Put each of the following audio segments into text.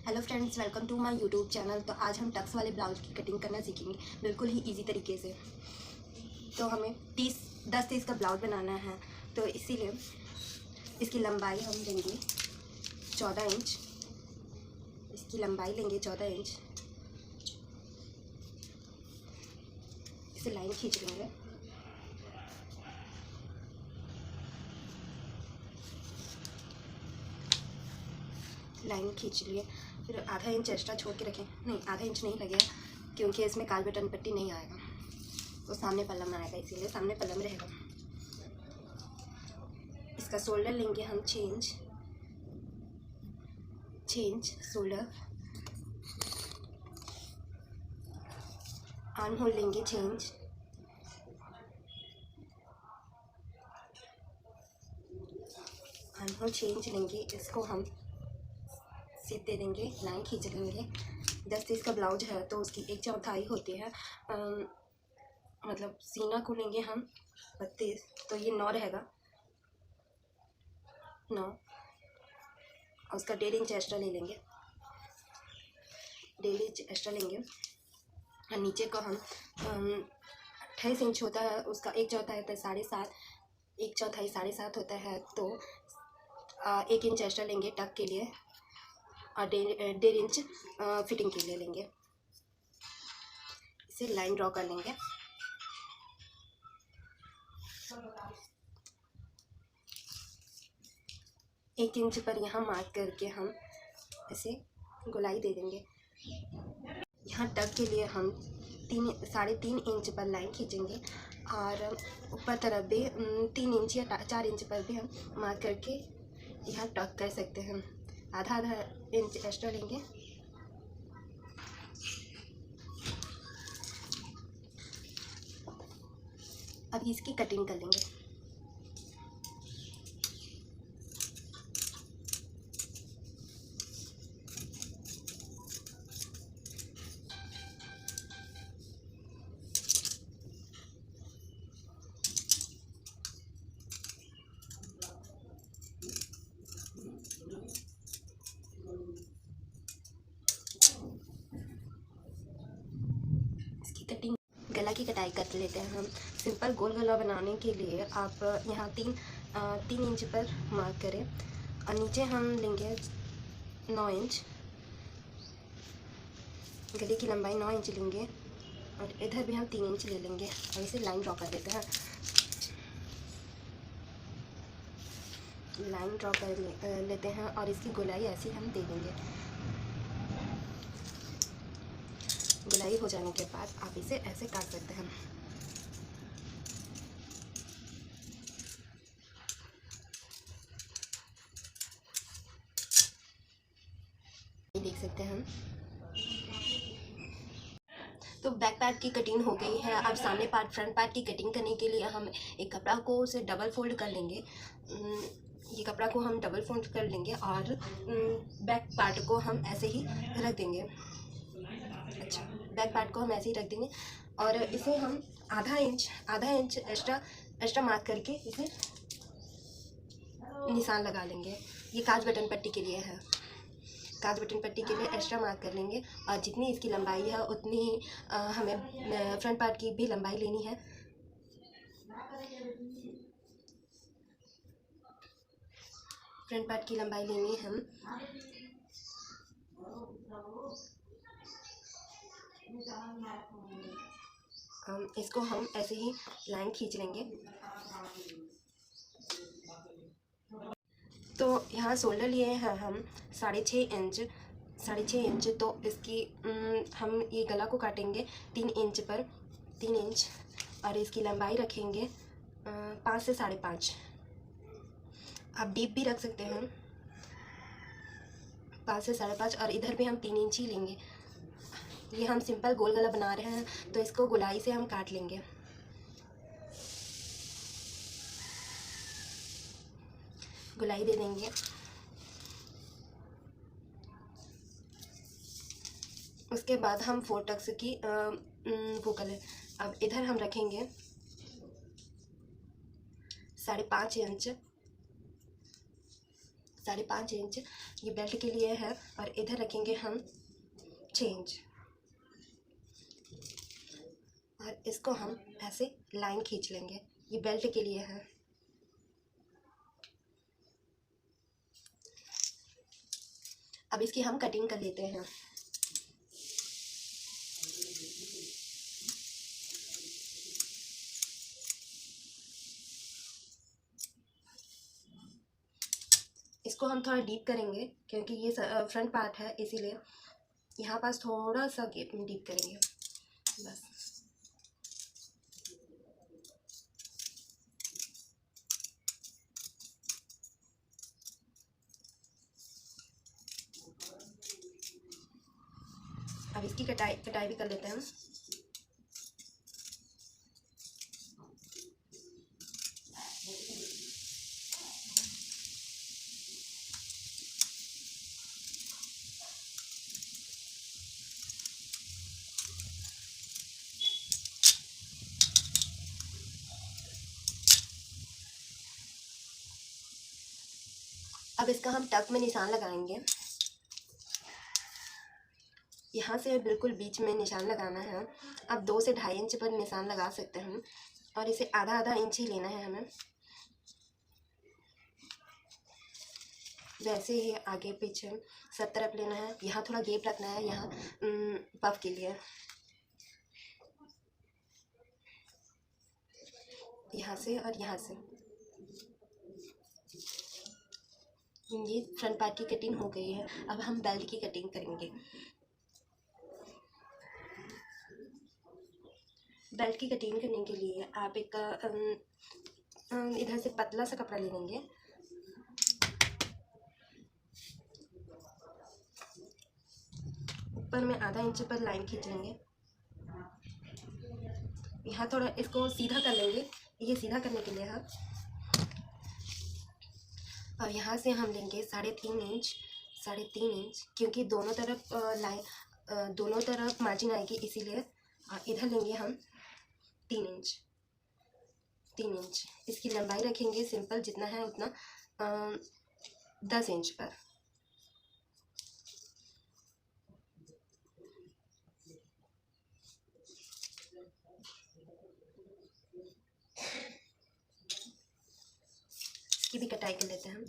Hello friends, welcome to my YouTube channel. तो आज हम टक्स वाले ब्लाउज की कटिंग करना सीखेंगे बिल्कुल ही इजी तरीके से। तो हमें 10-30 का ब्लाउज बनाना है, तो इसीलिए इसकी लंबाई हम लेंगे 14 इंच। इसकी लंबाई लेंगे 14 इंच। इसे लाइन खींच लेंगे। लाइन खींच लिए, फिर आधा इंच एक्स्ट्रा छोड़ के रखें। नहीं, आधा इंच नहीं लगेगा क्योंकि इसमें काज बटन पट्टी नहीं आएगा, तो सामने पल्ला में आएगा, इसीलिए सामने पल्ला में रहेगा। इसका शोल्डर लेंगे हम 6 इंच शोल्डर। आर्म होल लेंगे 6 इंच। आर्म होल 6 इंच लेंगे। इसको हम सीध दे देंगे, लाइन खींच लेंगे। 10-30 का ब्लाउज है तो उसकी 1/4 होती है। मतलब सीना को लेंगे हम 32, तो ये 9 रहेगा, 9। और उसका 1.5 इंच एक्स्ट्रा ले लेंगे, 1.5 इंच एक्स्ट्रा लेंगे। और नीचे को हम 28 इंच होता है, उसका 1/4 होता है 7.5। 1/4 7.5 होता है, तो 1 इंच एक्स्ट्रा लेंगे टक के लिए, और 1.5 इंच फिटिंग के लिए लेंगे। इसे लाइन ड्रॉ कर लेंगे। एक इंच पर यहाँ मार्क करके हम ऐसे गोलाई दे देंगे। यहाँ टक के लिए हम 3.5 इंच पर लाइन खींचेंगे, और ऊपर तरफ भी 3 इंच या 4 इंच पर भी हम मार्क करके यहाँ टक कर सकते हैं। आधा इंच एक्स्ट्रा लेंगे। अब इसकी कटिंग कर लेंगे। कटिंग गला की कटाई कर लेते हैं हम। सिंपल गोल गला बनाने के लिए आप यहाँ 3 इंच पर मार्क करें, और नीचे हम लेंगे 9 इंच। गले की लंबाई 9 इंच लेंगे, और इधर भी हम 3 इंच ले लेंगे, और इसे लाइन ड्रॉ कर देते हैं। लाइन ड्रॉ कर लेते हैं, और इसकी गोलाई ऐसी हम दे देंगे। गोलाई हो जाने के बाद आप इसे ऐसे काट सकते हैं। देख सकते हैं हम। तो बैक पार्ट की कटिंग हो गई है। अब सामने पार्ट, फ्रंट पार्ट की कटिंग करने के लिए हम एक कपड़ा को उसे डबल फोल्ड कर लेंगे। ये कपड़ा को हम डबल फोल्ड कर लेंगे, और बैक पार्ट को हम ऐसे ही रख देंगे। अच्छा, बैक पार्ट को हम ऐसे ही रख देंगे, और इसे हम आधा इंच एक्स्ट्रा मार्क करके इसे निशान लगा लेंगे। ये काज बटन पट्टी के लिए है। काज बटन पट्टी के लिए एक्स्ट्रा मार्क कर लेंगे, और जितनी इसकी लंबाई है उतनी ही हमें फ्रंट पार्ट की भी लंबाई लेनी है। फ्रंट पार्ट की लंबाई लेनी है हम इसको हम ऐसे ही लाइन खींच लेंगे। तो यहाँ शोल्डर लिए हैं हम 6.5 इंच। तो इसकी हम ये गला को काटेंगे 3 इंच पर, 3 इंच, और इसकी लंबाई रखेंगे 5 से 5.5। आप डीप भी रख सकते हैं, 5 से 5.5, और इधर भी हम 3 इंच ही लेंगे। ये हम सिंपल गोल गला बना रहे हैं, तो इसको गोलाई से हम काट लेंगे। गोलाई दे देंगे। उसके बाद हम 4 टक्स की वो कलर, अब इधर हम रखेंगे 5.5 इंच। 5.5 इंच ये बेल्ट के लिए है, और इधर रखेंगे हम 6 इंच, और इसको हम ऐसे लाइन खींच लेंगे, ये बेल्ट के लिए है। अब इसकी हम कटिंग कर लेते हैं। इसको हम थोड़ा डीप करेंगे क्योंकि ये फ्रंट पार्ट है, इसीलिए यहाँ पास थोड़ा सा डीप करेंगे बस। अब इसकी कटाई भी कर लेते हैं हम। अब इसका हम टक में निशान लगाएंगे, यहाँ से बिल्कुल बीच में निशान लगाना है। अब 2 से 2.5 इंच पर निशान लगा सकते हैं हम, और इसे आधा इंच ही लेना है हमें। वैसे ही आगे पीछे सब तरफ लेना है। यहाँ थोड़ा गैप रखना है, यहाँ पफ के लिए, यहाँ से और यहाँ से। ये फ्रंट पार्ट की कटिंग हो गई है। अब हम बेल्ट की कटिंग करेंगे। बेल्ट की कटिंग करने के लिए आप एक इधर से पतला सा कपड़ा ले लेंगे, ऊपर में आधा इंच पर लाइन खींच लेंगे। यहाँ थोड़ा इसको सीधा कर लेंगे, ये सीधा करने के लिए है। और यहाँ से हम लेंगे 3.5 इंच, क्योंकि दोनों तरफ मार्जिन आएगी, इसीलिए। इधर लेंगे हम 3 इंच। इसकी लंबाई रखेंगे सिंपल जितना है उतना, 10 इंच पर। इसकी भी कटाई कर लेते हैं हम।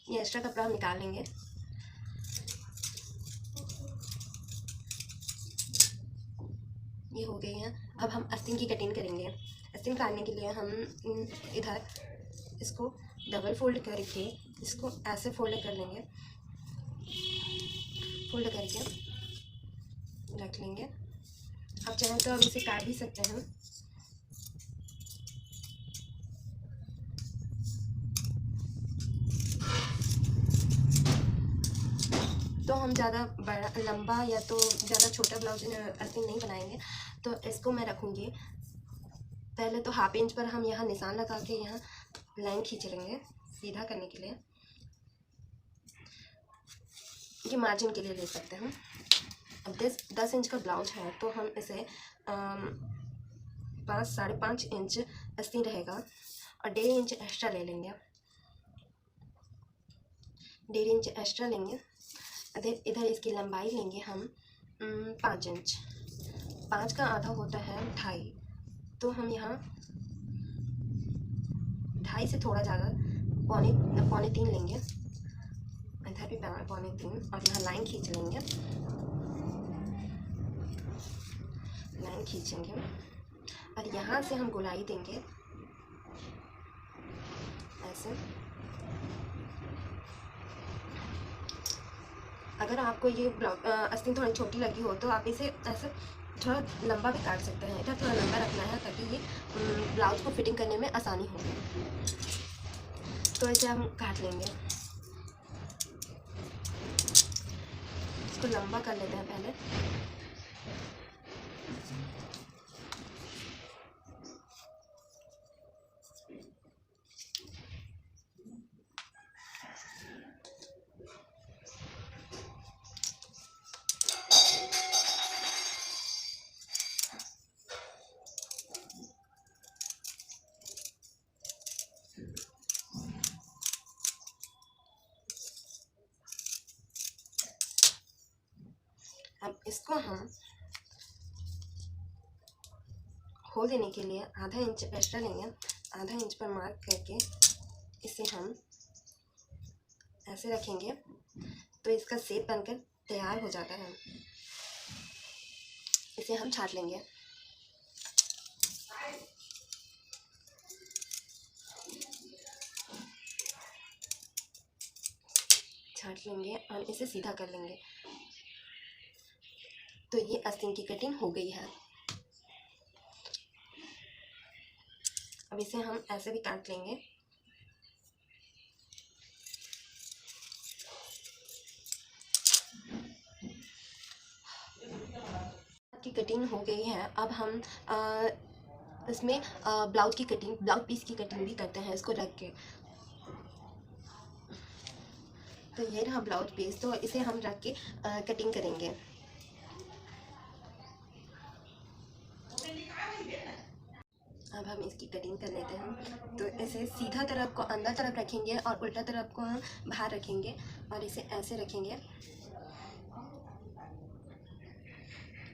ये एक्स्ट्रा कपड़ा हम निकाल लेंगे। ये हो गई है। अब हम आस्तीन की कटिंग करेंगे। आस्तीन काटने के लिए हम इधर इसको डबल फोल्ड करके इसको ऐसे फोल्ड कर लेंगे, फोल्ड करके रख लेंगे। आप चाहें तो अब इसे काट भी सकते हैं। तो हम ज़्यादा बड़ा लंबा या तो ज़्यादा छोटा ब्लाउज आस्तीन नहीं बनाएंगे, तो इसको मैं रखूँगी। पहले तो 1/2 इंच पर हम यहाँ निशान लगा के यहाँ लाइन खींच लेंगे सीधा करने के लिए। ये मार्जिन के लिए ले सकते हैं। अब 10 इंच का ब्लाउज है तो हम इसे 5-5.5 इंच आस्तीन रहेगा, और 1.5 इंच एक्स्ट्रा ले लेंगे। 1.5 इंच एक्स्ट्रा लेंगे। इधर इसकी लंबाई लेंगे हम 5 इंच। 5 का आधा होता है 2.5, तो हम यहाँ 2.5 से थोड़ा ज़्यादा 2.25 लेंगे। इधर भी 2.25, और यहाँ लाइन खींच लेंगे। लाइन खींचेंगे और यहाँ से हम गोलाई देंगे ऐसे। अगर आपको ये आस्तीन थोड़ी छोटी लगी हो तो आप इसे ऐसे थोड़ा लंबा भी काट सकते हैं। इधर थोड़ा लंबा रखना है ताकि ये ब्लाउज को फिटिंग करने में आसानी हो। तो इसे हम काट लेंगे। इसको लंबा कर लेते हैं पहले। इसको हम होल देने के लिए आधा इंच एक्स्ट्रा लेंगे। आधा इंच पर मार्क करके इसे हम ऐसे रखेंगे तो इसका शेप बनकर तैयार हो जाता है। इसे हम छाट लेंगे। छाट लेंगे और इसे सीधा कर लेंगे। तो ये आस्तीन की कटिंग हो गई है। अब इसे हम ऐसे भी काट लेंगे। की कटिंग हो गई है। अब हम इसमें ब्लाउज की कटिंग, ब्लाउज पीस की कटिंग भी करते हैं इसको रख के। तो ये रहा ब्लाउज पीस, तो इसे हम रख के कटिंग करेंगे। अब हम इसकी कटिंग कर लेते हैं। तो इसे सीधा तरफ को अंदर तरफ रखेंगे और उल्टा तरफ को हम बाहर रखेंगे और इसे ऐसे रखेंगे।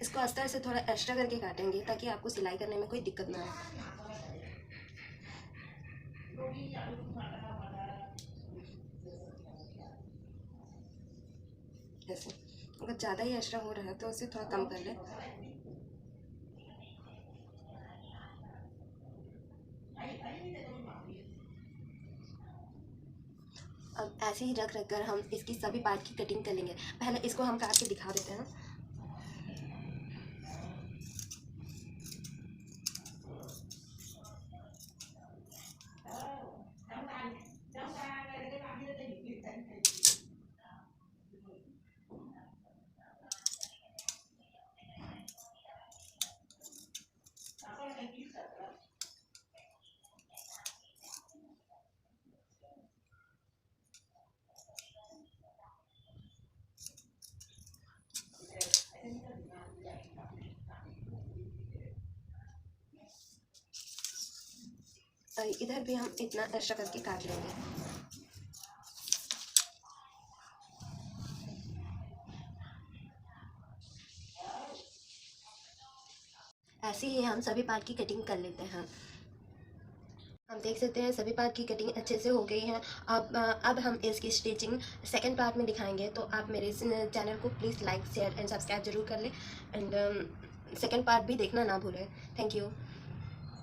इसको अस्तर से थोड़ा एक्स्ट्रा करके काटेंगे ताकि आपको सिलाई करने में कोई दिक्कत ना आए। ऐसे अगर ज़्यादा ही एक्स्ट्रा हो रहा है तो उसे थोड़ा कम कर लें। अब ऐसे ही रख रख कर हम इसकी सभी पार्ट की कटिंग कर लेंगे। पहले इसको हम काट के दिखा देते हैं। इधर भी हम इतना एक्स्ट्रा करके काट लेंगे। ऐसे ही हम सभी पार्ट की कटिंग कर लेते हैं। हम देख सकते हैं सभी पार्ट की कटिंग अच्छे से हो गई है। अब हम इसकी स्टिचिंग सेकंड पार्ट में दिखाएंगे। तो आप मेरे इस चैनल को please like, share and subscribe जरूर कर लें। एंड सेकंड पार्ट भी देखना ना भूलें। Thank you.